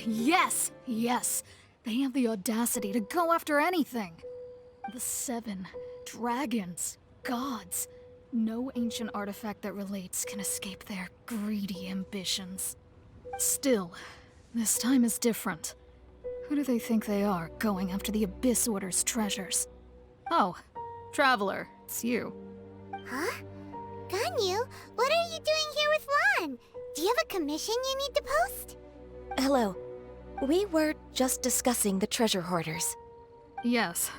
Yes! Yes! They have the audacity to go after anything! The 7 dragons, gods. No ancient artifact that relates can escape their greedy ambitions. Still, this time is different. Who do they think they are, going after the Abyss Order's treasures? Oh, Traveler, it's you. Huh? Ganyu, what are you doing here with Lan? Do you have a commission you need to post? Hello. We were just discussing the treasure hoarders. Yes.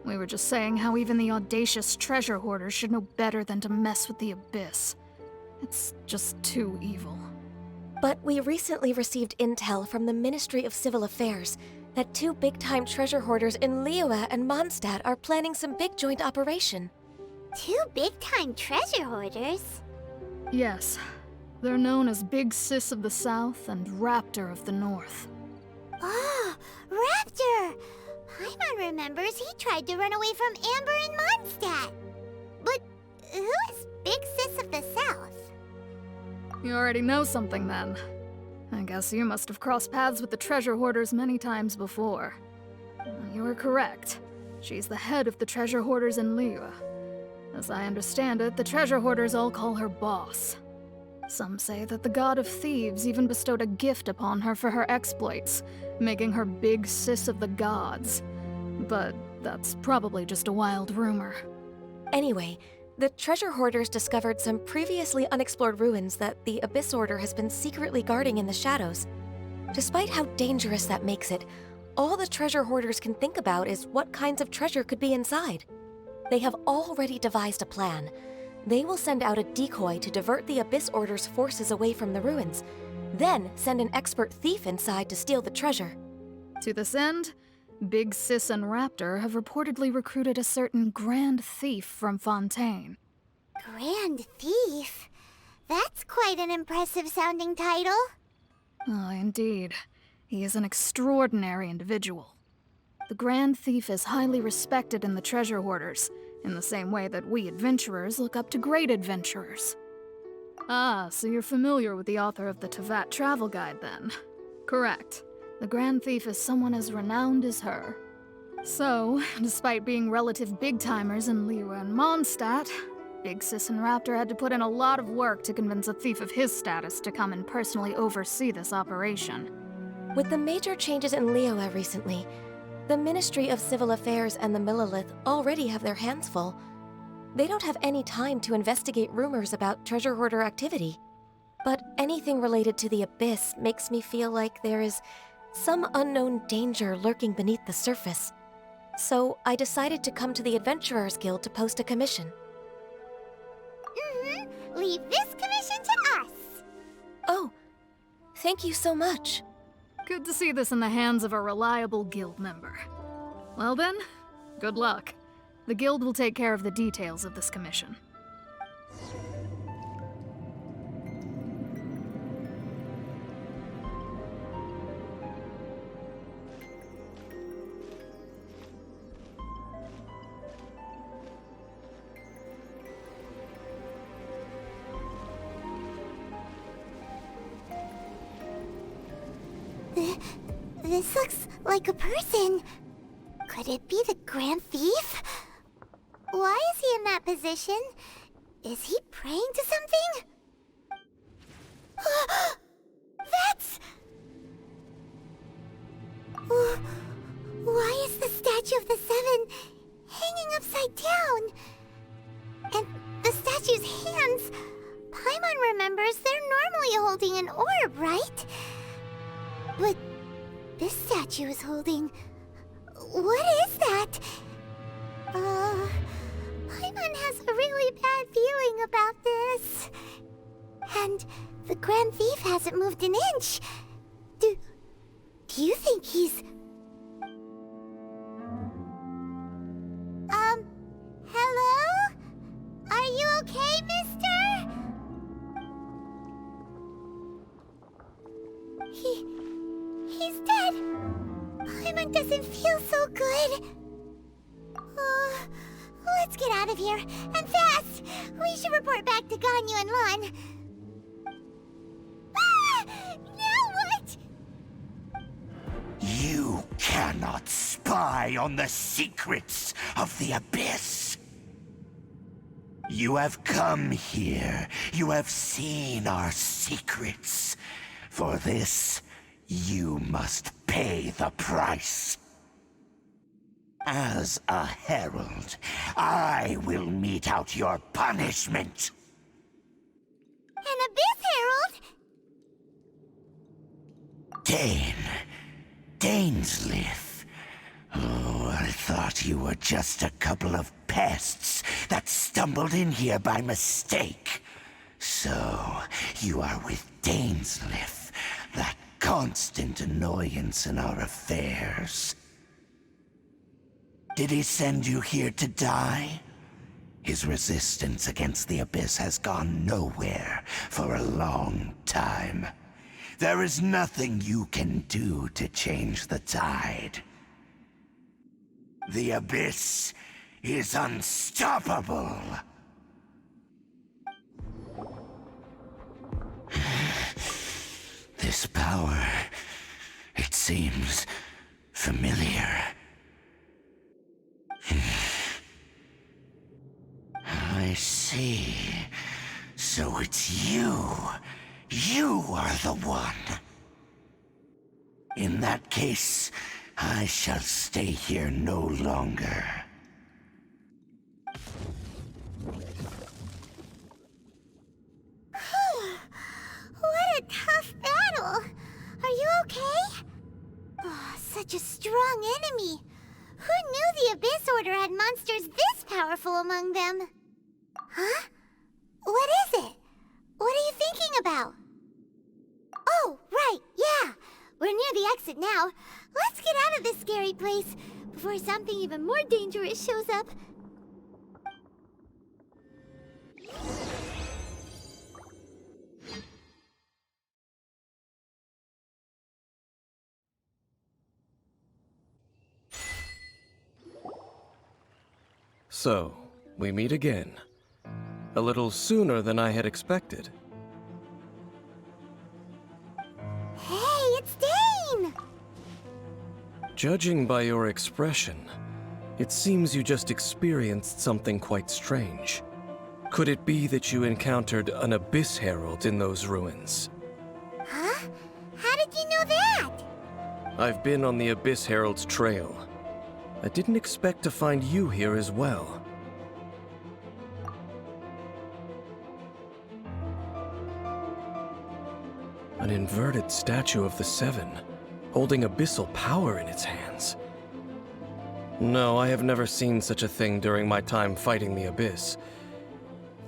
We were just saying how even the audacious treasure hoarders should know better than to mess with the Abyss. It's just too evil. But we recently received intel from the Ministry of Civil Affairs that 2 big-time treasure hoarders in Khaenri'ah and Mondstadt are planning some big joint operation. 2 big-time treasure hoarders? Yes. They're known as Big Sis of the South and Raptor of the North. Oh, Raptor! Paimon remembers he tried to run away from Amber and Mondstadt. But who is Big Sis of the South? You already know something then. I guess you must have crossed paths with the treasure hoarders many times before. You were correct. She's the head of the treasure hoarders in Khaenri'ah. As I understand it, the treasure hoarders all call her boss. Some say that the god of thieves even bestowed a gift upon her for her exploits, making her Big Sis of the gods. But that's probably just a wild rumor. Anyway, the treasure hoarders discovered some previously unexplored ruins that the Abyss Order has been secretly guarding in the shadows. Despite how dangerous that makes it, all the treasure hoarders can think about is what kinds of treasure could be inside. They have already devised a plan. They will send out a decoy to divert the Abyss Order's forces away from the ruins, then send an expert thief inside to steal the treasure. To this end, Big Sis and Raptor have reportedly recruited a certain Grand Thief from Fontaine. Grand Thief? That's quite an impressive sounding title. Oh, indeed. He is an extraordinary individual. The Grand Thief is highly respected in the treasure hoarders, in the same way that we adventurers look up to great adventurers. Ah, so you're familiar with the author of the Teyvat travel guide then? Correct. The Grand Thief is someone as renowned as her. So, despite being relative big-timers in Khaenri'ah and Mondstadt, Big Sis and Raptor had to put in a lot of work to convince a thief of his status to come and personally oversee this operation. With the major changes in Khaenri'ah recently, the Ministry of Civil Affairs and the Millelith already have their hands full. They don't have any time to investigate rumors about treasure hoarder activity. But anything related to the Abyss makes me feel like there is some unknown danger lurking beneath the surface. So I decided to come to the Adventurers Guild to post a commission. Leave this commission to us. Oh, thank you so much. Good to see this in the hands of a reliable guild member. Well then, good luck. The guild will take care of the details of this commission. This looks like a person. Could it be the Grand Thief? Why is he in that position? Is he praying to something? That's... Why is the statue of the 7 hanging upside down? And the statue's hands... Paimon remembers they're normally holding an orb, right? But this statue is holding... What is that? Paimon has a really bad feeling about this. And the Grand Thief hasn't moved an inch. Do you think he's... Hello? Are you okay, mister? He's dead. Paimon doesn't feel so good. Let's get out of here, and fast! We should report back to Ganyu and Lan. Ah! Now what? cannot spy on the secrets of the Abyss. You have come here. You have seen our secrets. For this, you must pay the price. As a herald, I will mete out your punishment. An Abyss Herald? Dainsleif. Oh, I thought you were just a couple of pests that stumbled in here by mistake. So, you are with Dainsleif, that constant annoyance in our affairs. Did he send you here to die? His resistance against the Abyss has gone nowhere for a long time. There is nothing you can do to change the tide. The Abyss is unstoppable. This power, it seems familiar. I see. So it's you. You are the one. In that case, I shall stay here no longer. What a tough battle! Are you okay? Oh, such a strong enemy. Who knew the Abyss Order had monsters this powerful among them? Huh? What is it? What are you thinking about? Oh, right, yeah. We're near the exit now. Let's get out of this scary place before something even more dangerous shows up. So, we meet again. A little sooner than I had expected. Hey, it's Dane! Judging by your expression, it seems you just experienced something quite strange. Could it be that you encountered an Abyss Herald in those ruins? Huh? How did you know that? I've been on the Abyss Herald's trail. I didn't expect to find you here as well. An inverted statue of the Seven, holding abyssal power in its hands. No, I have never seen such a thing during my time fighting the Abyss,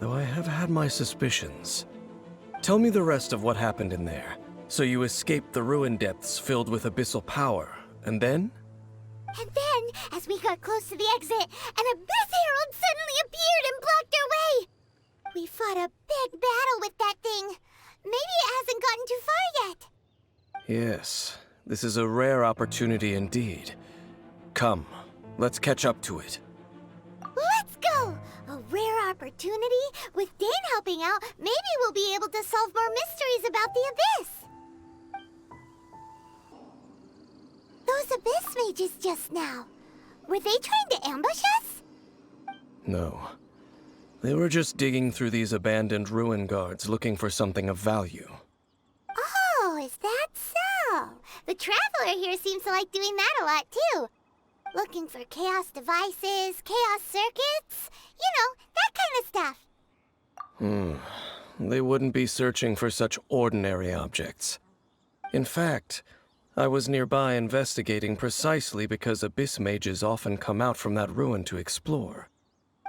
though I have had my suspicions. Tell me the rest of what happened in there. So you escaped the ruin depths filled with abyssal power, and then? And then, as we got close to the exit, an Abyss Herald suddenly appeared and blocked our way! We fought a big battle with that thing. Maybe it hasn't gotten too far yet. Yes, this is a rare opportunity indeed. Come, let's catch up to it. Let's go! A rare opportunity? With Dane helping out, maybe we'll be able to solve more mysteries about the Abyss. Those Abyss mages just now, were they trying to ambush us? No. They were just digging through these abandoned ruin guards looking for something of value. Oh, is that so? The Traveler here seems to like doing that a lot, too. Looking for chaos devices, chaos circuits, you know, that kind of stuff. They wouldn't be searching for such ordinary objects. In fact, I was nearby investigating precisely because Abyss mages often come out from that ruin to explore.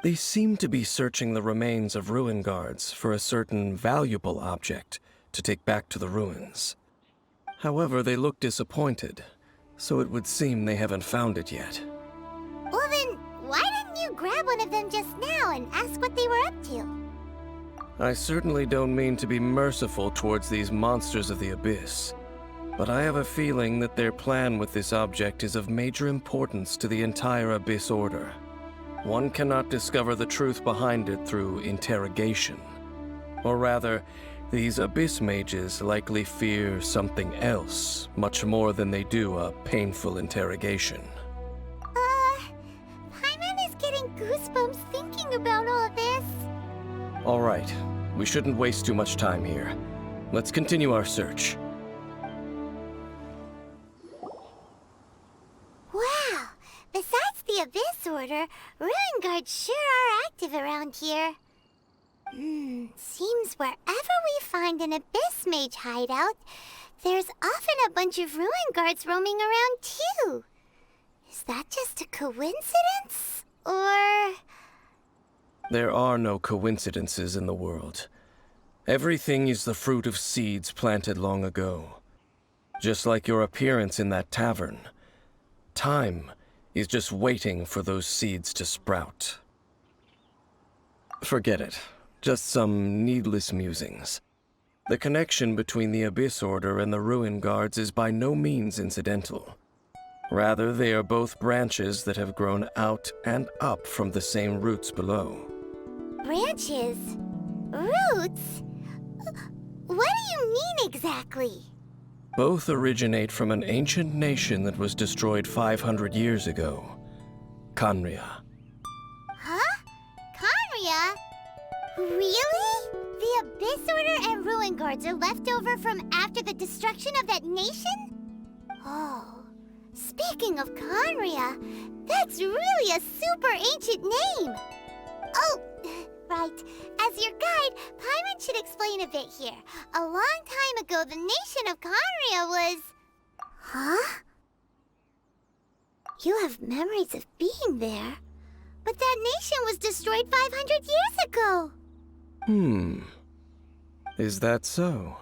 They seem to be searching the remains of ruin guards for a certain valuable object to take back to the ruins. However, they look disappointed, so it would seem they haven't found it yet. Well then, why didn't you grab one of them just now and ask what they were up to? I certainly don't mean to be merciful towards these monsters of the Abyss, but I have a feeling that their plan with this object is of major importance to the entire Abyss Order. One cannot discover the truth behind it through interrogation. Or rather, These Abyss mages likely fear something else, much more than they do a painful interrogation. Paimon is getting goosebumps thinking about all this. All right, we shouldn't waste too much time here. Let's continue our search. Wow! Besides the Abyss Order, Ruin Guards sure are active around here. Seems wherever we find an Abyss Mage hideout, there's often a bunch of Ruin Guards roaming around too. Is that just a coincidence? Or... There are no coincidences in the world. Everything is the fruit of seeds planted long ago. Just like your appearance in that tavern. Time is just waiting for those seeds to sprout. Forget it. Just some needless musings. The connection between the Abyss Order and the Ruin Guards is by no means incidental. Rather, they are both branches that have grown out and up from the same roots below. branches? Roots? What do you mean exactly? Both originate from an ancient nation that was destroyed 500 years ago. Khaenri'ah. Huh? Khaenri'ah? Really? The Abyss Order and Ruin Guards are left over from after the destruction of that nation? Oh, speaking of Khaenri'ah, that's really a super ancient name. Oh, right. As your guide, Paimon should explain a bit here. A long time ago, the nation of Khaenri'ah was... Huh? You have memories of being there. But that nation was destroyed 500 years ago. Is that so?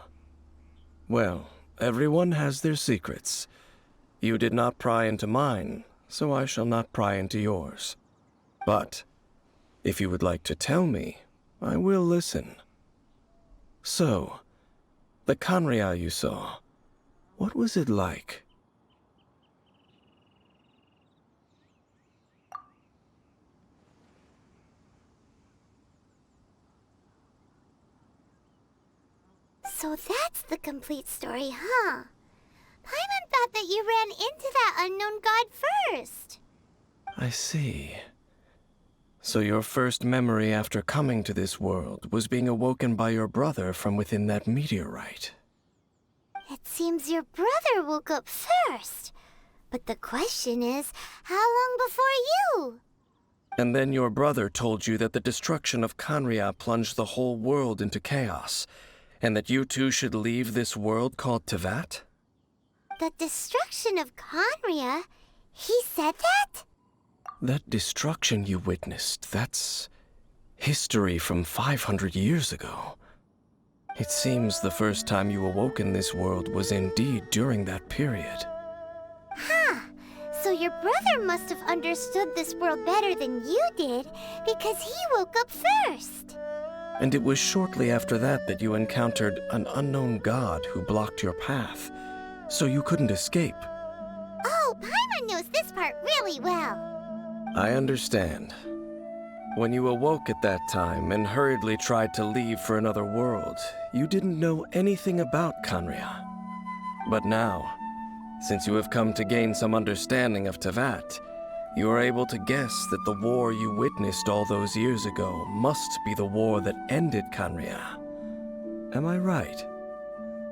Well, everyone has their secrets. You did not pry into mine, so I shall not pry into yours. But, if you would like to tell me, I will listen. So, the Khaenri'ah you saw, what was it like? So that's the complete story, huh? Paimon thought that you ran into that unknown god first. I see. So your first memory after coming to this world was being awoken by your brother from within that meteorite. It seems your brother woke up first. But the question is, how long before you? And then your brother told you that the destruction of Khaenri'ah plunged the whole world into chaos, and that you two should leave this world called Teyvat? The destruction of Khaenri'ah? He said that? That destruction you witnessed, that's history from 500 years ago. It seems the first time you awoke in this world was indeed during that period. Huh. So your brother must have understood this world better than you did, because he woke up first. And it was shortly after that that you encountered an unknown god who blocked your path, so you couldn't escape. Oh, Paimon knows this part really well. I understand. When you awoke at that time and hurriedly tried to leave for another world, you didn't know anything about Khaenri'ah. But now, since you have come to gain some understanding of Teyvat, you are able to guess that the war you witnessed all those years ago must be the war that ended Khaenri'ah. Am I right?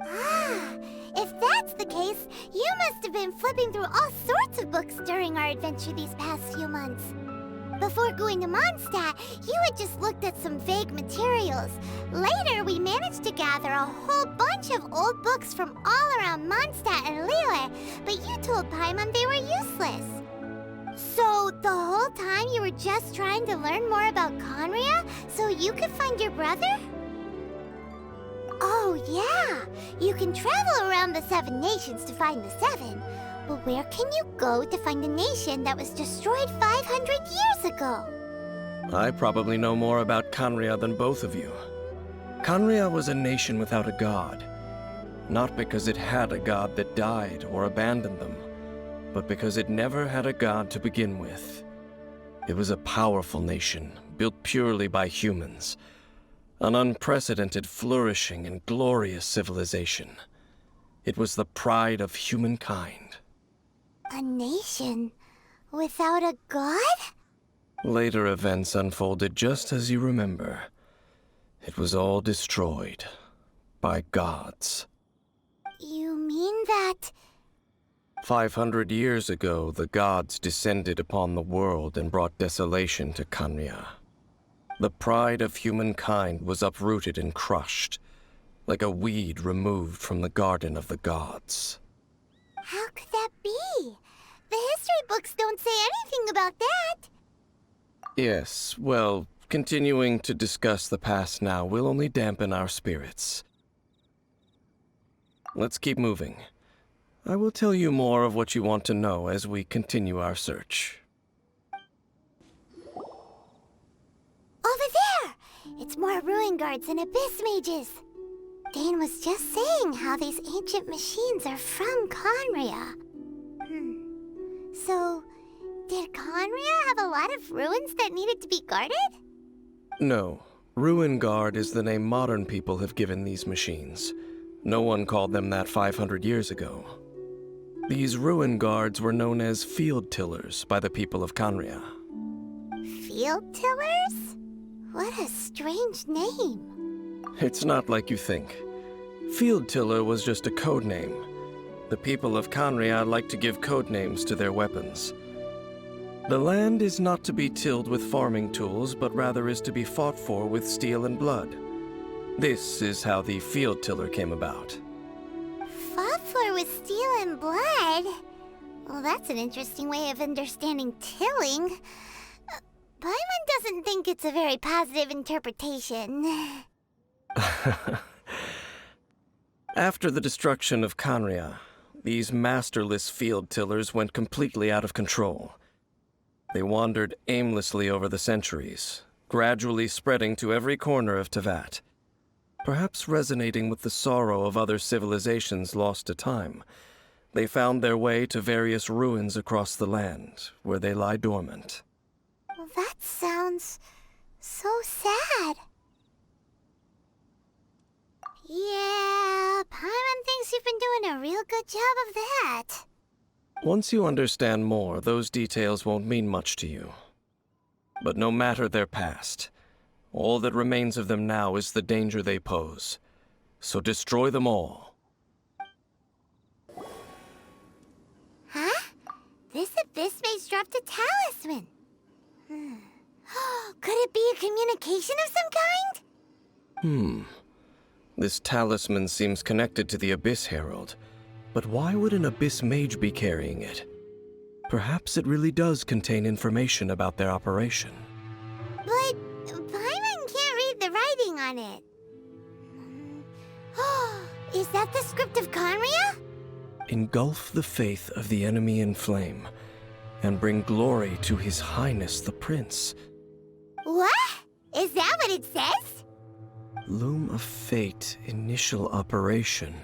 Ah, if that's the case, you must have been flipping through all sorts of books during our adventure these past few months. Before going to Mondstadt, you had just looked at some vague materials. Later, we managed to gather a whole bunch of old books from all around Mondstadt and Liyue, but you told Paimon they were useless. So, the whole time you were just trying to learn more about Khaenri'ah so you could find your brother? Oh, yeah. You can travel around the 7 nations to find the 7. But where can you go to find a nation that was destroyed 500 years ago? I probably know more about Khaenri'ah than both of you. Khaenri'ah was a nation without a god. Not because it had a god that died or abandoned them, but because it never had a god to begin with. It was a powerful nation, built purely by humans. An unprecedented flourishing and glorious civilization. It was the pride of humankind. A nation without a god? Later events unfolded just as you remember. It was all destroyed by gods. You mean that... 500 years ago, the gods descended upon the world and brought desolation to Khaenri'ah. The pride of humankind was uprooted and crushed, like a weed removed from the garden of the gods. How could that be? The history books don't say anything about that. Yes, well, continuing to discuss the past now will only dampen our spirits. Let's keep moving. I will tell you more of what you want to know as we continue our search. Over there! It's more ruin guards and abyss mages. Dane was just saying how these ancient machines are from Khaenri'ah. So, did Khaenri'ah have a lot of ruins that needed to be guarded? No. Ruin Guard is the name modern people have given these machines. No one called them that 500 years ago. These ruin guards were known as field tillers by the people of Khaenri'ah. Field tillers? What a strange name. It's not like you think. Field tiller was just a code name. The people of Khaenri'ah like to give code names to their weapons. The land is not to be tilled with farming tools, but rather is to be fought for with steel and blood. This is how the field tiller came about. Fought for with steel and blood? Well, that's an interesting way of understanding tilling. Paimon doesn't think it's a very positive interpretation. After the destruction of Khaenri'ah, these masterless field tillers went completely out of control. They wandered aimlessly over the centuries, gradually spreading to every corner of Teyvat. Perhaps resonating with the sorrow of other civilizations lost to time, they found their way to various ruins across the land, where they lie dormant. Well, that sounds so sad. Yeah, Paimon thinks you've been doing a real good job of that. Once you understand more, those details won't mean much to you. But no matter their past, all that remains of them now is the danger they pose. So destroy them all. Huh? This abyss mage dropped a talisman. Could it be a communication of some kind? This talisman seems connected to the Abyss Herald. But why would an Abyss Mage be carrying it? Perhaps it really does contain information about their operation. But Paimon can't read the writing on it. Is that the script of Khaenri'ah? Engulf the faith of the enemy in flame, and bring glory to His Highness the Prince. What? Is that what it says? Loom of Fate, initial operation.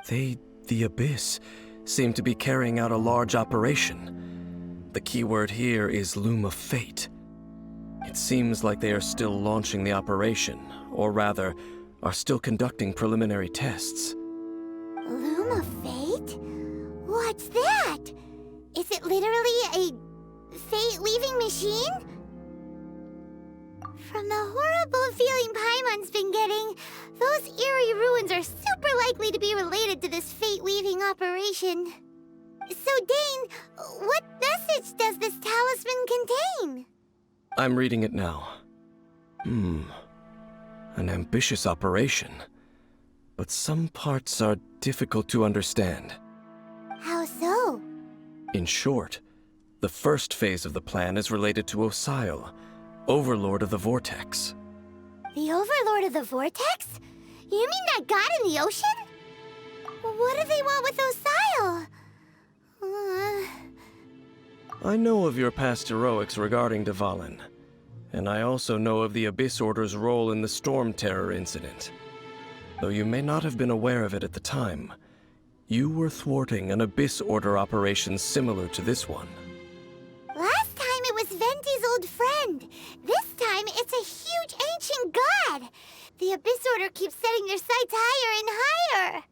The Abyss, seem to be carrying out a large operation. The keyword here is Loom of Fate. It seems like they are still launching the operation, or rather, are still conducting preliminary tests. Loom of Fate? What's that? Is it literally a fate-leaving machine? From the horrible feeling Paimon's been getting, those eerie ruins are super likely to be related to this fate-weaving operation. So, Dane, what message does this talisman contain? I'm reading it now. An ambitious operation. But some parts are difficult to understand. How so? In short, the first phase of the plan is related to Osile, Overlord of the Vortex. The Overlord of the Vortex? You mean that god in the ocean? What do they want with Osile? I know of your past heroics regarding Dvalin, and I also know of the Abyss Order's role in the Storm Terror incident. Though you may not have been aware of it at the time, you were thwarting an Abyss Order operation similar to this one. Last time it was Venti's old friend. This time it's a huge ancient bad. The Abyss Order keeps setting their sights higher and higher.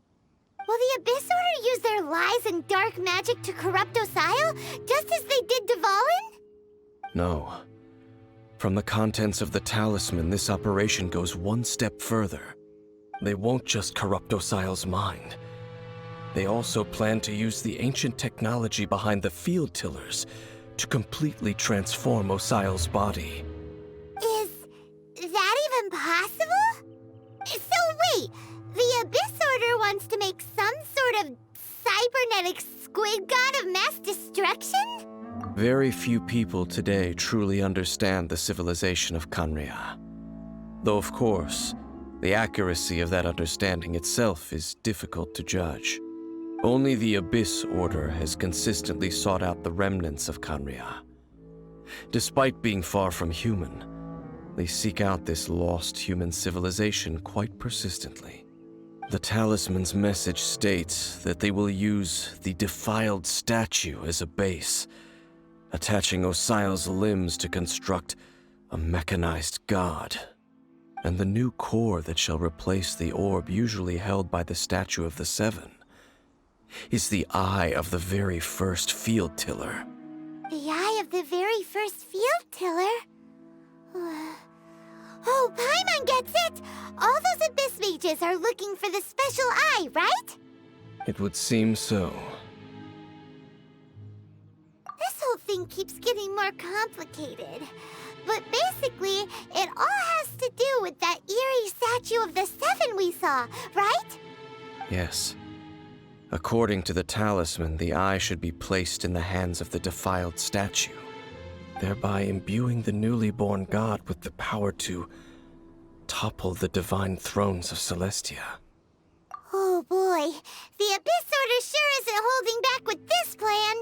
Will the Abyss Order use their lies and dark magic to corrupt Osile, just as they did Dvalin? No. From the contents of the talisman, this operation goes one step further. They won't just corrupt Osile's mind. They also plan to use the ancient technology behind the field tillers to completely transform Osile's body. Is that even possible? So wait, the Abyss Order wants to make some sort of cybernetic squid god of mass destruction? Very few people today truly understand the civilization of Khaenri'ah. Though of course, the accuracy of that understanding itself is difficult to judge. Only the Abyss Order has consistently sought out the remnants of Khaenri'ah. Despite being far from human, they seek out this lost human civilization quite persistently. The talisman's message states that they will use the defiled statue as a base, attaching Osile's limbs to construct a mechanized god. And the new core that shall replace the orb usually held by the Statue of the Seven is the eye of the very first field tiller. The eye of the very first field tiller? Oh, Paimon gets it! All those Abyss mages are looking for the special eye, right? It would seem so. This whole thing keeps getting more complicated. But basically, it all has to do with that eerie Statue of the Seven we saw, right? Yes. According to the talisman, the eye should be placed in the hands of the defiled statue, thereby imbuing the newly born god with the power to topple the divine thrones of Celestia. Oh boy, the Abyss Order sure isn't holding back with this plan.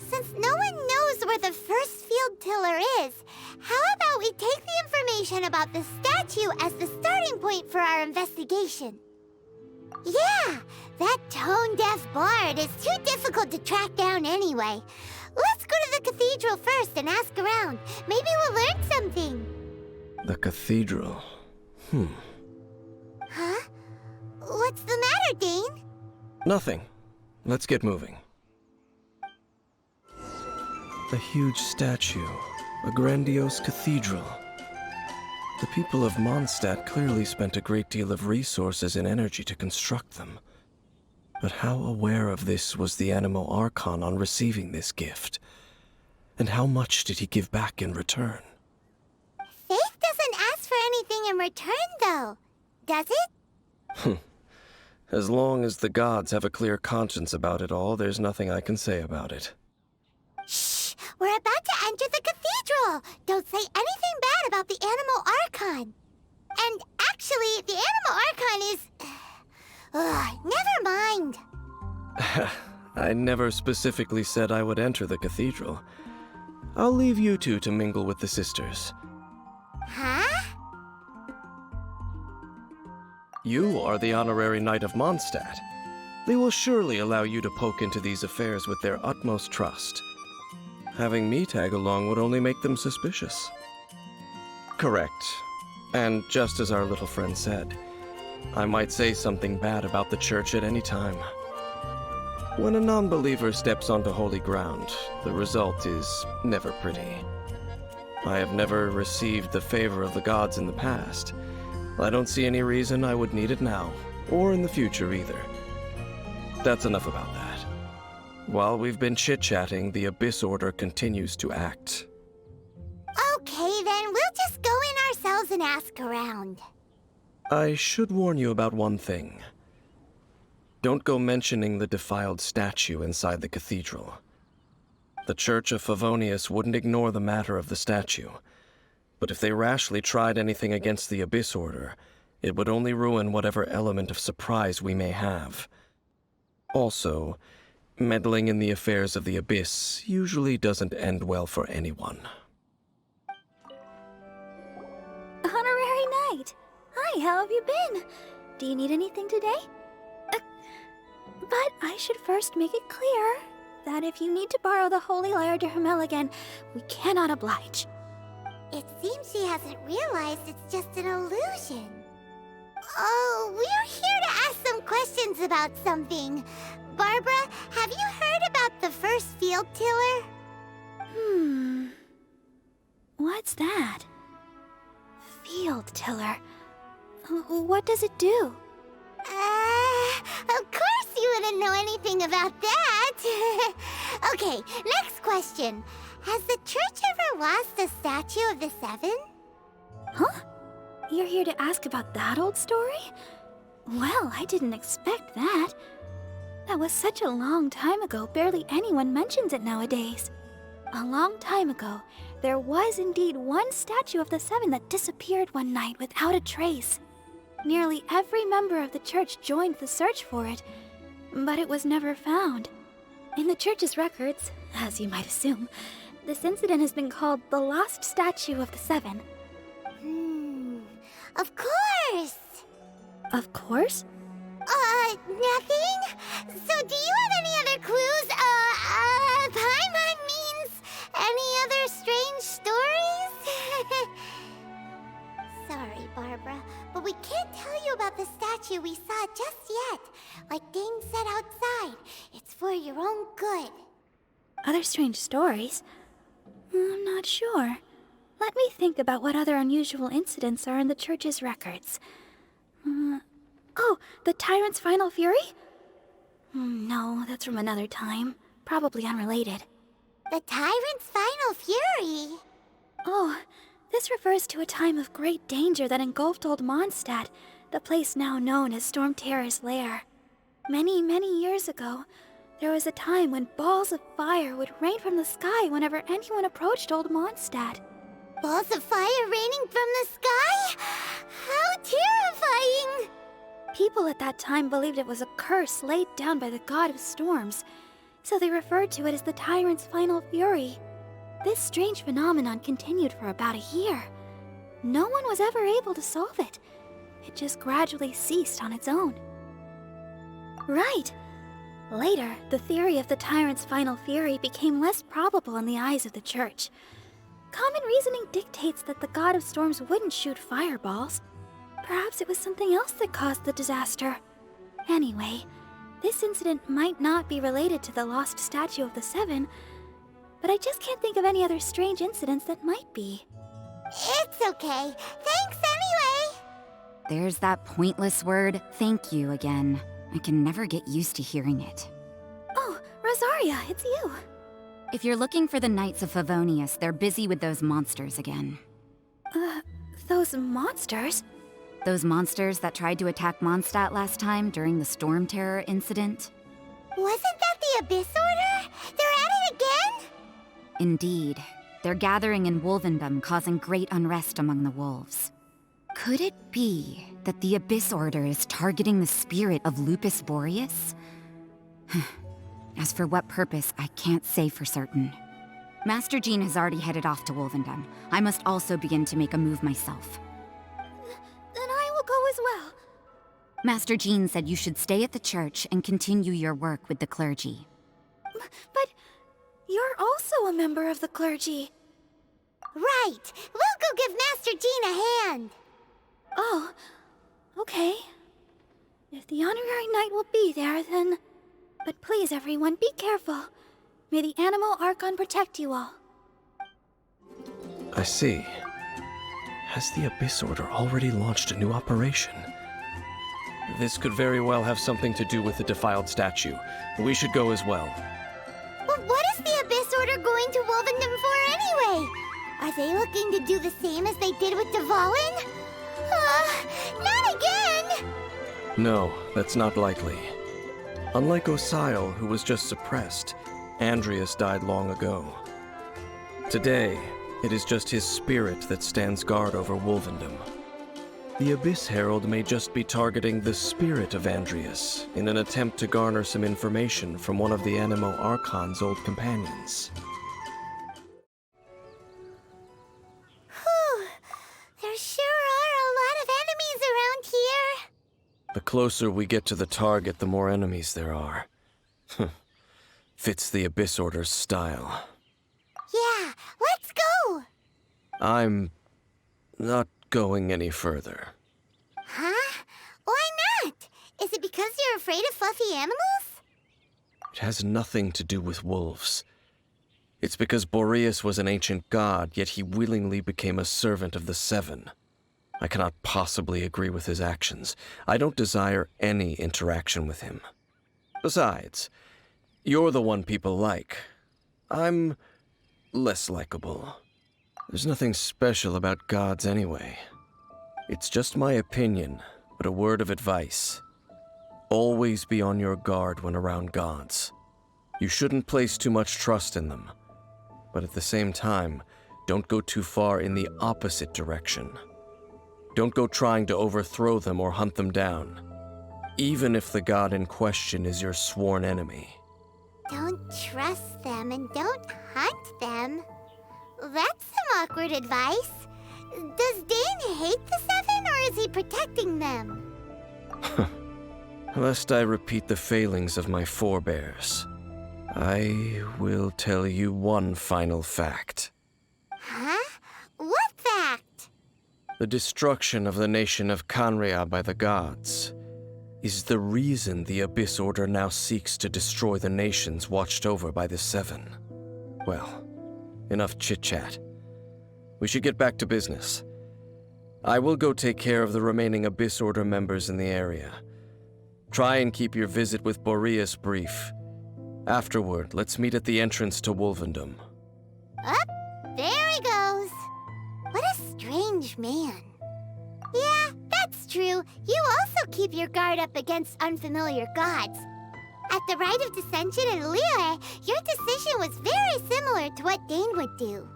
Since no one knows where the first field tiller is, how about we take the information about the statue as the starting point for our investigation? Yeah, that tone-deaf bard is too difficult to track down anyway. Let's go to the cathedral first and ask around. Maybe we'll learn something. The cathedral. Huh? What's the matter, Dane? Nothing. Let's get moving. A huge statue, a grandiose cathedral. The people of Mondstadt clearly spent a great deal of resources and energy to construct them. But how aware of this was the Animo Archon on receiving this gift? And how much did he give back in return? Faith doesn't ask for anything in return, though, does it? As long as the gods have a clear conscience about it all, there's nothing I can say about it. Shh! We're about to enter the cathedral! Don't say anything bad about the Animo Archon! And actually, the Animo Archon is... never mind! I never specifically said I would enter the cathedral. I'll leave you two to mingle with the sisters. Huh? You are the honorary Knight of Mondstadt. They will surely allow you to poke into these affairs with their utmost trust. Having me tag along would only make them suspicious. Correct. And just as our little friend said, I might say something bad about the church at any time. When a non-believer steps onto holy ground, the result is never pretty. I have never received the favor of the gods in the past. I don't see any reason I would need it now, or in the future either. That's enough about that. While we've been chit-chatting, the Abyss Order continues to act. Okay, then we'll just go in ourselves and ask around. I should warn you about one thing. Don't go mentioning the defiled statue inside the cathedral. The Church of Favonius wouldn't ignore the matter of the statue, but if they rashly tried anything against the Abyss Order, it would only ruin whatever element of surprise we may have. Also, meddling in the affairs of the Abyss usually doesn't end well for anyone. Honorary Knight! Hi, how have you been? Do you need anything today? But I should first make it clear that if you need to borrow the Holy Lyre to Hermel again, we cannot oblige. It seems she hasn't realized it's just an illusion. Oh, we're here to ask some questions about something. Barbara, have you heard about the first field tiller? What's that? Field tiller. What does it do? Of course you wouldn't know anything about that. Okay, next question. Has the church ever lost a statue of the Seven? Huh? You're here to ask about that old story? Well, I didn't expect that. That was such a long time ago, barely anyone mentions it nowadays. A long time ago, there was indeed one statue of the Seven that disappeared one night without a trace. Nearly every member of the church joined the search for it, but it was never found. In the church's records, as you might assume, this incident has been called the Lost Statue of the Seven. Of course! Of course? Nothing? So do you have any other clues? Paimon means any other strange stories? Sorry, Barbara, but we can't tell you about the statue we saw just yet. Like Dane said outside, it's for your own good. Other strange stories? I'm not sure. Let me think about what other unusual incidents are in the church's records. Oh, the Tyrant's Final Fury? No, that's from another time. Probably unrelated. The Tyrant's Final Fury? Oh, this refers to a time of great danger that engulfed Old Mondstadt, the place now known as Storm Terror's lair. Many, many years ago, there was a time when balls of fire would rain from the sky whenever anyone approached Old Mondstadt. Balls of fire raining from the sky? How terrifying! People at that time believed it was a curse laid down by the god of storms, so they referred to it as the Tyrant's Final Fury. This strange phenomenon continued for about a year. No one was ever able to solve it. It just gradually ceased on its own. Right. Later, the theory of the Tyrant's Final Fury became less probable in the eyes of the church. Common reasoning dictates that the god of storms wouldn't shoot fireballs. Perhaps it was something else that caused the disaster. Anyway, this incident might not be related to the lost statue of the Seven, but I just can't think of any other strange incidents that might be. It's okay. Thanks anyway. There's that pointless word, thank you, again. I can never get used to hearing it. Oh, Rosaria, it's you. If you're looking for the Knights of Favonius, they're busy with those monsters again. Those monsters? Those monsters that tried to attack Mondstadt last time during the Storm Terror incident? Wasn't that the Abyss Order? They're at it again? Indeed. They're gathering in Wolvendom, causing great unrest among the wolves. Could it be that the Abyss Order is targeting the spirit of Lupus Boreas? As for what purpose, I can't say for certain. Master Jean has already headed off to Wolvendom. I must also begin to make a move myself. Then I will go as well. Master Jean said you should stay at the church and continue your work with the clergy. But you're also a member of the clergy. Right. We'll go give Master Jean a hand. Oh, okay. If the honorary knight will be there, then... But please, everyone, be careful. May the animal Archon protect you all. I see. Has the Abyss Order already launched a new operation? This could very well have something to do with the defiled statue. We should go as well. But what is the Abyss Order going to Wolvendom for anyway? Are they looking to do the same as they did with Dvalin? Not again! No, that's not likely. Unlike Osile, who was just suppressed, Andrius died long ago. Today, it is just his spirit that stands guard over Wolvendom. The Abyss Herald may just be targeting the spirit of Andrius in an attempt to garner some information from one of the Animo Archon's old companions. Whew. There sure are a lot of enemies around here. The closer we get to the target, the more enemies there are. Fits the Abyss Order's style. Yeah, let's go! I'm not going any further. Huh? Why not? Is it because you're afraid of fluffy animals? It has nothing to do with wolves. It's because Boreas was an ancient god, yet he willingly became a servant of the Seven. I cannot possibly agree with his actions. I don't desire any interaction with him. Besides, you're the one people like. I'm less likable. There's nothing special about gods anyway. It's just my opinion, but a word of advice. Always be on your guard when around gods. You shouldn't place too much trust in them. But at the same time, don't go too far in the opposite direction. Don't go trying to overthrow them or hunt them down, even if the god in question is your sworn enemy. Don't trust them and don't hunt them. That's some awkward advice. Does Dane hate the Seven, or is he protecting them? Lest I repeat the failings of my forebears, I will tell you one final fact. Huh? What fact? The destruction of the nation of Khaenri'ah by the gods is the reason the Abyss Order now seeks to destroy the nations watched over by the Seven. Well, enough chit-chat. We should get back to business. I will go take care of the remaining Abyss Order members in the area. Try and keep your visit with Boreas brief. Afterward, let's meet at the entrance to Wolvendom. Up, there he goes. What a strange man. Yeah, that's true. You also keep your guard up against unfamiliar gods. At the Rite of Dissension in Liyue, your decision was very similar to what Dane would do.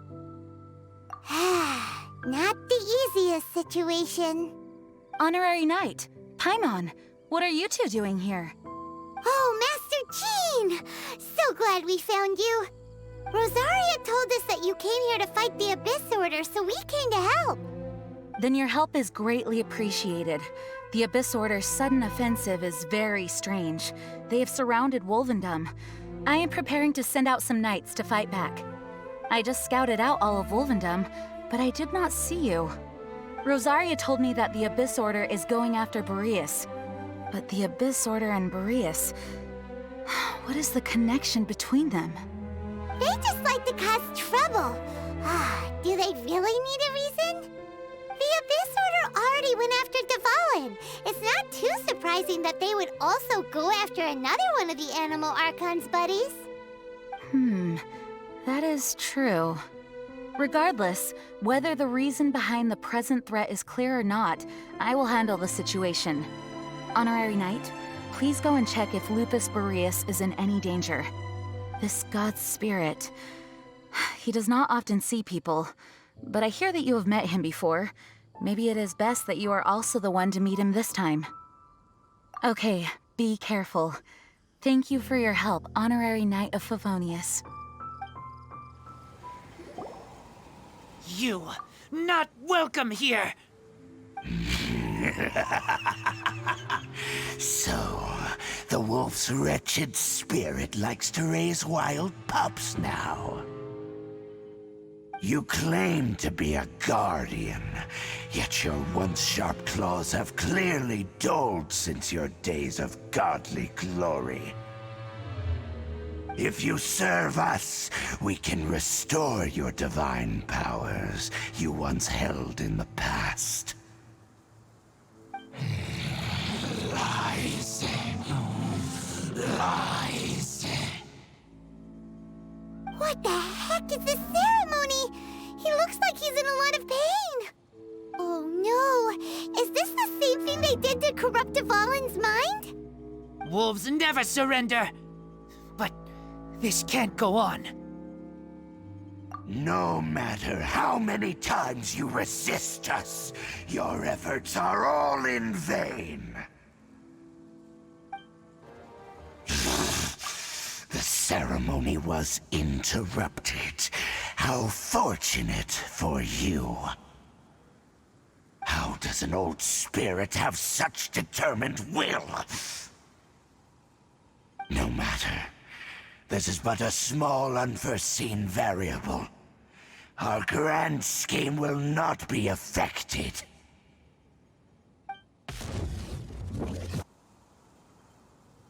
Not the easiest situation. Honorary Knight, Paimon, what are you two doing here? Oh, Master Jean! So glad we found you. Rosaria told us that you came here to fight the Abyss Order, so we came to help. Then your help is greatly appreciated. The Abyss Order's sudden offensive is very strange. They have surrounded Wolvendom. I am preparing to send out some knights to fight back. I just scouted out all of Wolvendom, but I did not see you. Rosaria told me that the Abyss Order is going after Boreas. But the Abyss Order and Boreas... what is the connection between them? They just like to cause trouble. Do they really need a reason? The Abyss Order already went after Dvalin. It's not too surprising that they would also go after another one of the Animal Archon's buddies. That is true. Regardless, whether the reason behind the present threat is clear or not, I will handle the situation. Honorary Knight, please go and check if Lupus Boreas is in any danger. This god's spirit... he does not often see people, but I hear that you have met him before. Maybe it is best that you are also the one to meet him this time. Okay, be careful. Thank you for your help, Honorary Knight of Favonius. You, not welcome here! So, the wolf's wretched spirit likes to raise wild pups now. You claim to be a guardian, yet your once sharp claws have clearly dulled since your days of godly glory. If you serve us, we can restore your divine powers you once held in the past. Lies. Lies. What the heck is this ceremony? He looks like he's in a lot of pain. Oh no, is this the same thing they did to corrupt Dvalin's mind? Wolves never surrender! But this can't go on. No matter how many times you resist us, your efforts are all in vain. The ceremony was interrupted. How fortunate for you. How does an old spirit have such determined will? No matter. This is but a small, unforeseen variable. Our grand scheme will not be affected.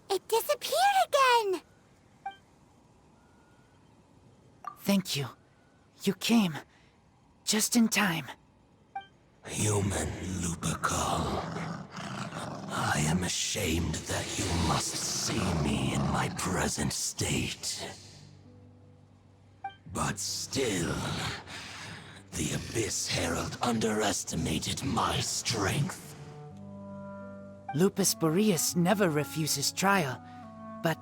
It disappeared again! Thank you. You came. Just in time. Human Lupercal, I am ashamed that you must see me in my present state. But still, the Abyss Herald underestimated my strength. Lupus Boreas never refuses trial, but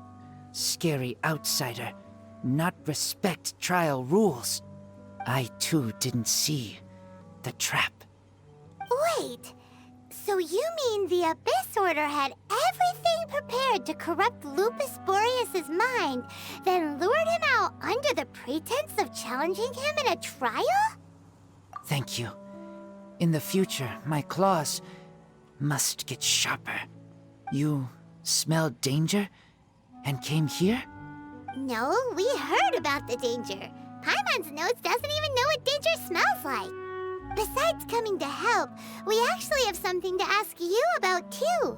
scary outsider, not respect trial rules. I too didn't see the trap. Wait, so you mean the Abyss Order had everything prepared to corrupt Lupus Boreas' mind, then lured him out under the pretense of challenging him in a trial? Thank you. In the future, my claws must get sharper. You smelled danger and came here? No, we heard about the danger. Paimon's nose doesn't even know what danger smells like. Besides coming to help, we actually have something to ask you about too.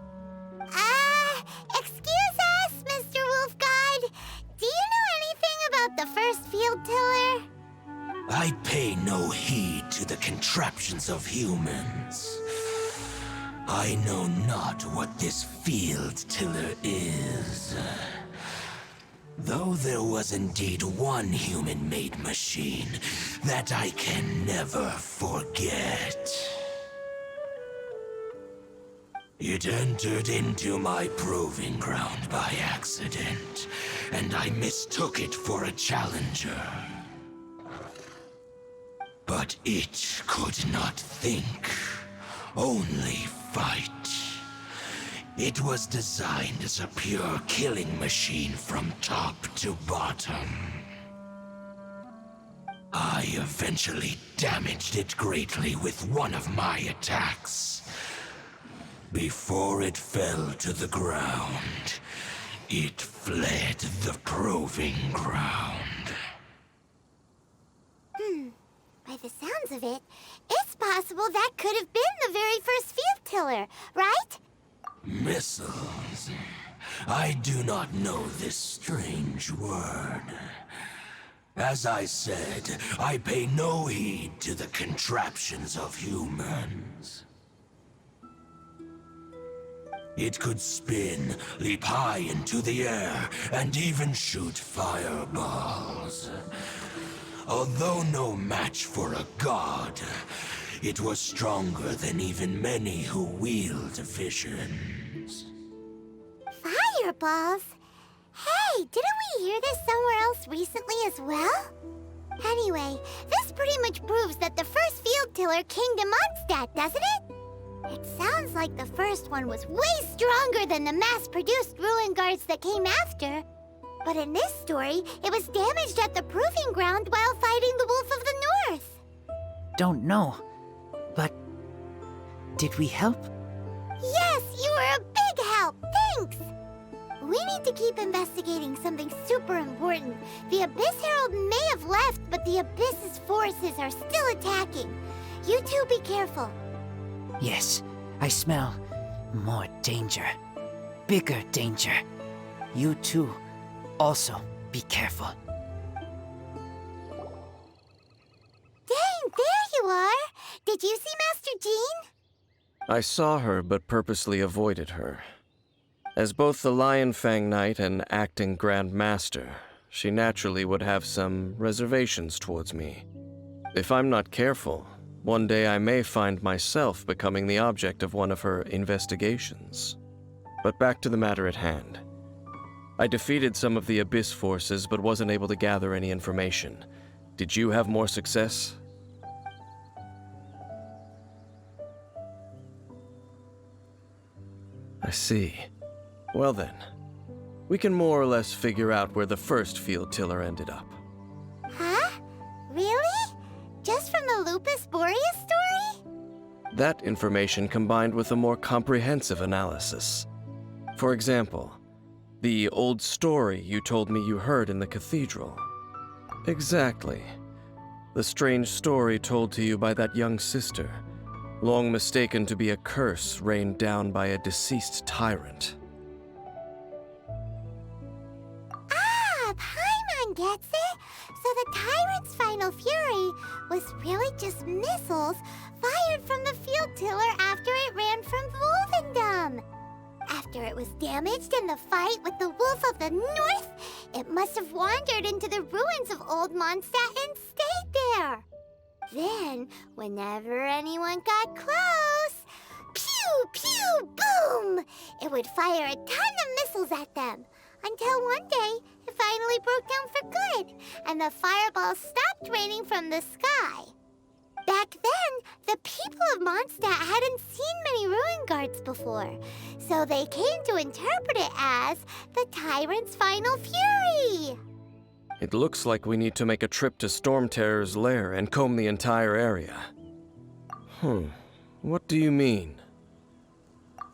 Excuse us, Mr. Wolf God. Do you know anything about the first field tiller? I pay no heed to the contraptions of humans. I know not what this field tiller is. Though there was indeed one human-made machine that I can never forget. It entered into my proving ground by accident, and I mistook it for a challenger. But it could not think, only fight. It was designed as a pure killing machine from top to bottom. I eventually damaged it greatly with one of my attacks. Before it fell to the ground, it fled the proving ground. By the sounds of it, it's possible that could have been the very first field tiller, right? Missiles. I do not know this strange word. As I said, I pay no heed to the contraptions of humans. It could spin, leap high into the air, and even shoot fireballs. Although no match for a god, it was stronger than even many who wield visions. Fireballs? Hey, didn't we hear this somewhere else recently as well? Anyway, this pretty much proves that the first field tiller came to Mondstadt, doesn't it? It sounds like the first one was way stronger than the mass-produced ruin guards that came after. But in this story, it was damaged at the proving ground while fighting the Wolf of the North. Don't know, but did we help? Yes, you were a big help. Thanks. We need to keep investigating something super important. The Abyss Herald may have left, but the Abyss's forces are still attacking. You two be careful. Yes, I smell more danger. Bigger danger. You too, also be careful. Dang, there you are! Did you see Master Jean? I saw her, but purposely avoided her. As both the Lion Fang Knight and acting Grand Master, she naturally would have some reservations towards me. If I'm not careful, one day I may find myself becoming the object of one of her investigations. But back to the matter at hand. I defeated some of the Abyss forces, but wasn't able to gather any information. Did you have more success? I see. Well then, we can more or less figure out where the first field tiller ended up. Huh? Really? Just from the Lupus Boreas story? That information combined with a more comprehensive analysis. For example, the old story you told me you heard in the Cathedral. Exactly. The strange story told to you by that young sister, long mistaken to be a curse rained down by a deceased tyrant. Ah, Paimon gets it! So the tyrant's final fury was really just missiles fired from the field tiller after it ran from Wolvendom. After it was damaged in the fight with the Wolf of the North, it must have wandered into the ruins of Old Mondstadt and stayed there. Then, whenever anyone got close, pew, pew, boom! It would fire a ton of missiles at them, until one day it finally broke down for good, and the fireballs stopped raining from the sky. Back then, the people of Mondstadt hadn't seen many ruin guards before, so they came to interpret it as the tyrant's final fury. It looks like we need to make a trip to Storm Terror's lair and comb the entire area. What do you mean?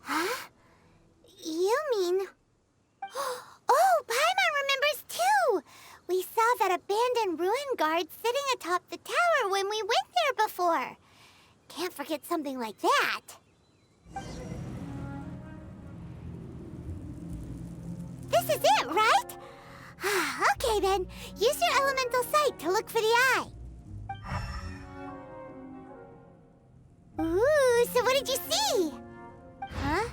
Huh? You mean... Oh, Paimon remembers too! We saw that abandoned ruin guard sitting atop the tower when we went there before. Can't forget something like that. This is it, right? Okay then, use your elemental sight to look for the eye. Ooh, so what did you see? Huh?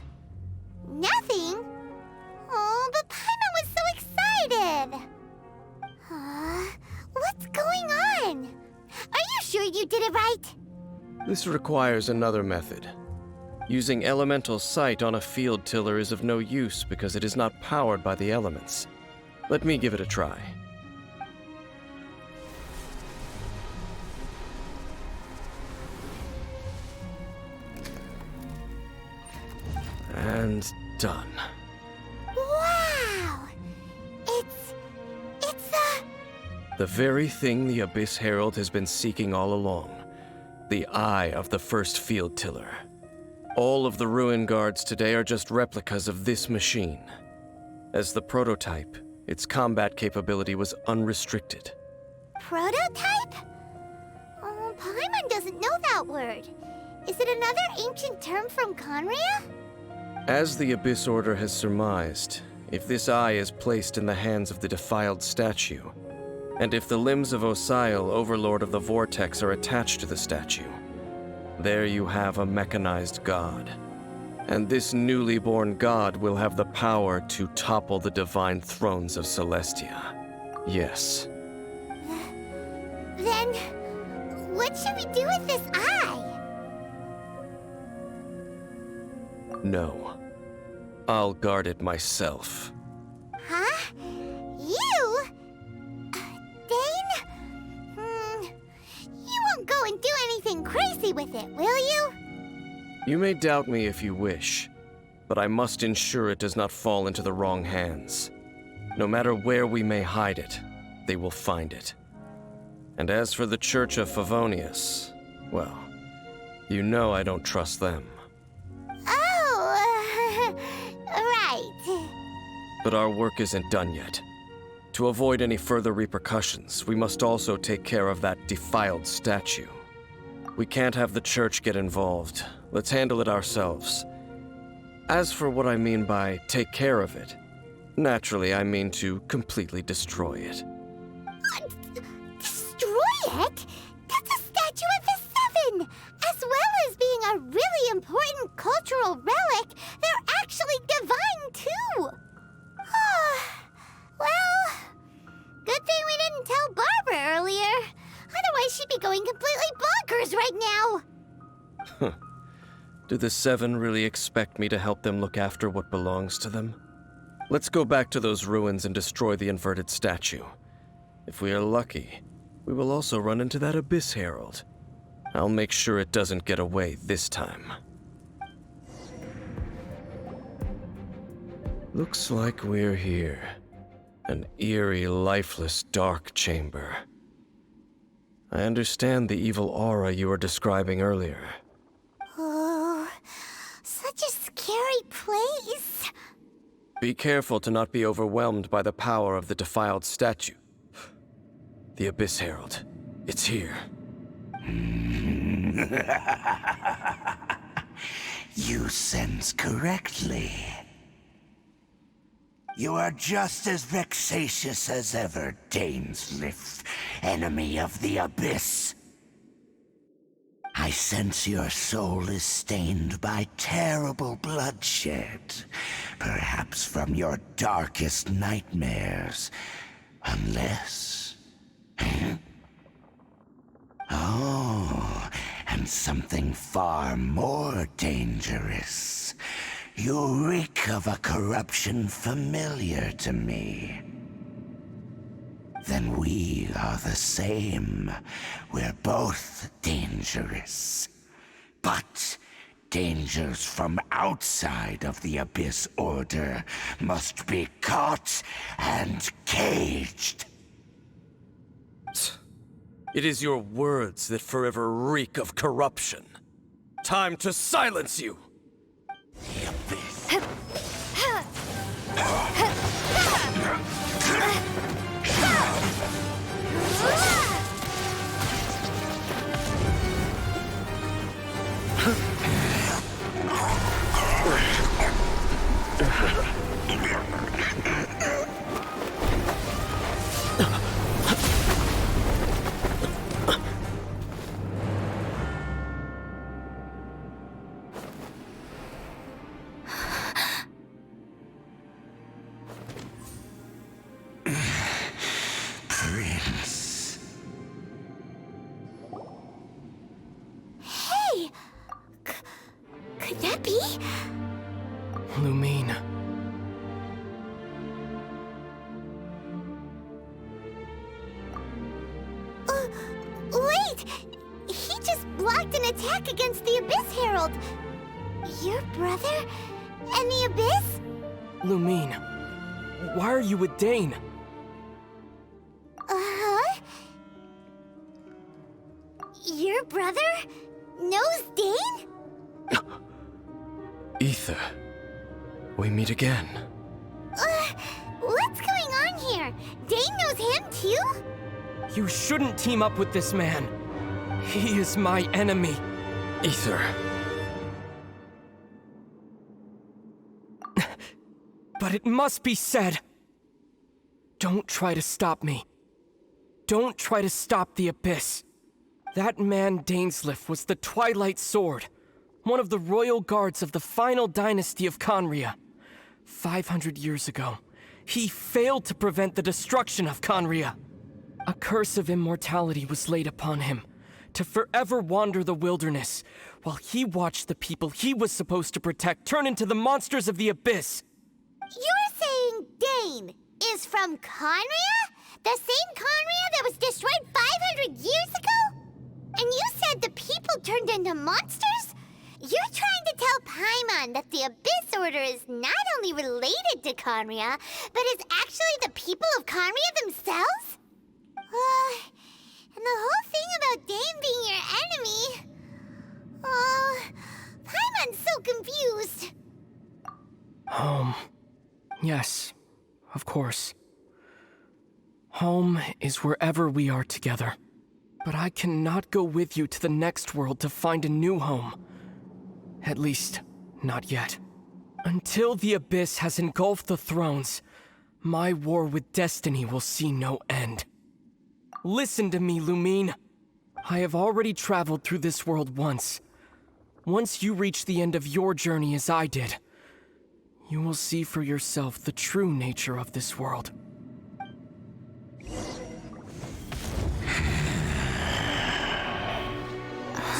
Nothing? Oh, but Paimon was so excited! What's going on? Are you sure you did it right? This requires another method. Using elemental sight on a field tiller is of no use because it is not powered by the elements. Let me give it a try. And done. Wow! It's the very thing the Abyss Herald has been seeking all along. The eye of the first field tiller. All of the ruin guards today are just replicas of this machine. As the prototype, its combat capability was unrestricted. Prototype? Oh, Paimon doesn't know that word. Is it another ancient term from Khaenri'ah? As the Abyss Order has surmised, if this eye is placed in the hands of the defiled statue, and if the limbs of Osial, Overlord of the Vortex, are attached to the statue, there you have a mechanized god. And this newly born god will have the power to topple the divine thrones of Celestia. Yes. Then, what should we do with this eye? No. I'll guard it myself. Huh? You? Dane? You won't go and do anything crazy with it, will you? You may doubt me if you wish, but I must ensure it does not fall into the wrong hands. No matter where we may hide it, they will find it. And as for the Church of Favonius, well, you know I don't trust them. Oh, right. But our work isn't done yet. To avoid any further repercussions, we must also take care of that defiled statue. We can't have the church get involved. Let's handle it ourselves. As for what I mean by take care of it, naturally I mean to completely destroy it. Destroy it? That's a statue of the Seven! As well as being a really important cultural relic, they're actually divine too! Well, good thing we didn't tell Barbara earlier. Otherwise she'd be going completely bonkers right now! Do the Seven really expect me to help them look after what belongs to them? Let's go back to those ruins and destroy the inverted statue. If we are lucky, we will also run into that Abyss Herald. I'll make sure it doesn't get away this time. Looks like we're here. An eerie, lifeless, dark chamber. I understand the evil aura you were describing earlier. Oh, such a scary place. Be careful to not be overwhelmed by the power of the defiled statue. The Abyss Herald. It's here. You sense correctly. You are just as vexatious as ever, Dainsleif, enemy of the Abyss. I sense your soul is stained by terrible bloodshed, perhaps from your darkest nightmares, unless... Oh, and something far more dangerous. You reek of a corruption familiar to me. Then we are the same. We're both dangerous. But dangers from outside of the Abyss Order must be caught and caged. It is your words that forever reek of corruption. Time to silence you! The Abyss. Prince. Hey! Could that be? Lumine. Wait! He just blocked an attack against the Abyss Herald! Your brother? And the Abyss? Lumine, why are you with Dane? Uh-huh? Your brother knows Dane? Aether. We meet again. What's going on here? Dane knows him too? You shouldn't team up with this man. He is my enemy. Aether. But it must be said. Don't try to stop me. Don't try to stop the Abyss. That man Dainsleif was the Twilight Sword, one of the royal guards of the final dynasty of Khaenri'ah. 500 years ago, he failed to prevent the destruction of Khaenri'ah. A curse of immortality was laid upon him, to forever wander the wilderness, while he watched the people he was supposed to protect turn into the monsters of the Abyss. You're saying Dane is from Khaenri'ah? The same Khaenri'ah that was destroyed 500 years ago? And you said the people turned into monsters? You're trying to tell Paimon that the Abyss Order is not only related to Khaenri'ah, but is actually the people of Khaenri'ah themselves? And the whole thing about Dane being your enemy... Paimon's so confused. Yes, of course. Home is wherever we are together. But I cannot go with you to the next world to find a new home. At least, not yet. Until the Abyss has engulfed the thrones, my war with destiny will see no end. Listen to me, Lumine. I have already traveled through this world once. Once you reach the end of your journey as I did, you will see for yourself the true nature of this world.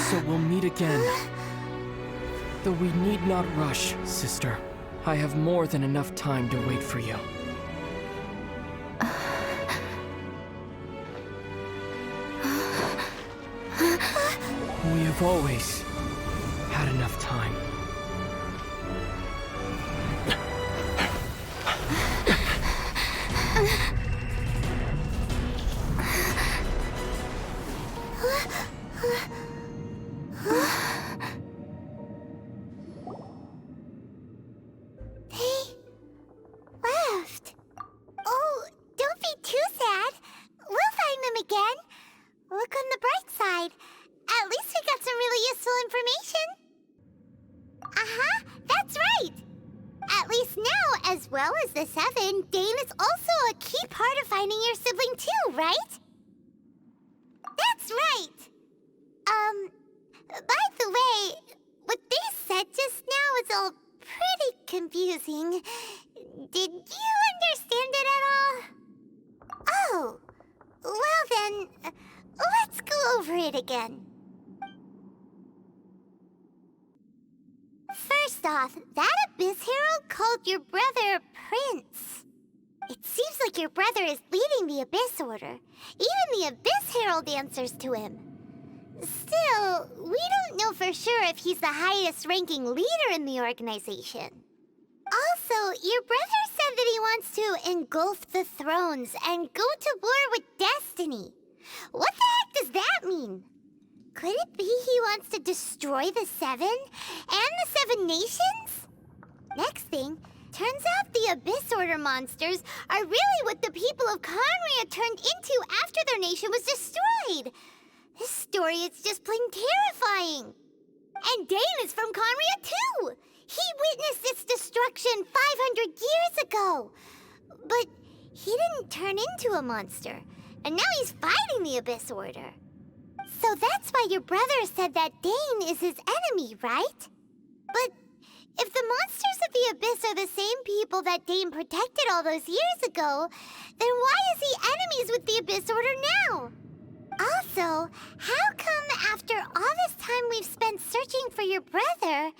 So we'll meet again. Though we need not rush, sister. I have more than enough time to wait for you. We have always had enough time. They left. Oh, don't be too sad. We'll find them again. Look what the Seven, Dane is also a key part of finding your sibling too, right? That's right! By the way, what they said just now is all pretty confusing. Did you understand it at all? Oh, well then, let's go over it again. First off, that Abyss Herald called your brother Prince. It seems like your brother is leading the Abyss Order. Even the Abyss Herald answers to him. Still, we don't know for sure if he's the highest-ranking leader in the organization. Also, your brother said that he wants to engulf the thrones and go to war with destiny. What the heck does that mean? Could it be he wants to destroy the Seven and the Seven Nations? Next thing, turns out the Abyss Order monsters are really what the people of Khaenri'ah turned into after their nation was destroyed. This story is just plain terrifying. And Dane is from Khaenri'ah too. He witnessed its destruction 500 years ago. But he didn't turn into a monster. And now he's fighting the Abyss Order. So that's why your brother said that Dane is his enemy, right? But if the monsters of the Abyss are the same people that Dane protected all those years ago, then why is he enemies with the Abyss Order now? Also, how come after all this time we've spent searching for your brother,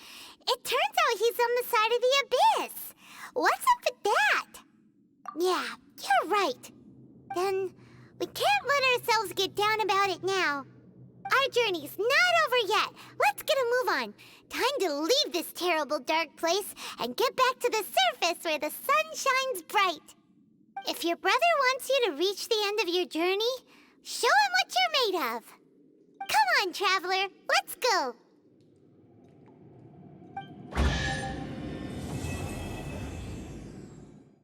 it turns out he's on the side of the Abyss? What's up with that? Yeah, you're right. Then we can't let ourselves get down about it now. Our journey's not over yet. Let's get a move on. Time to leave this terrible dark place and get back to the surface where the sun shines bright. If your brother wants you to reach the end of your journey, show him what you're made of. Come on, traveler. Let's go.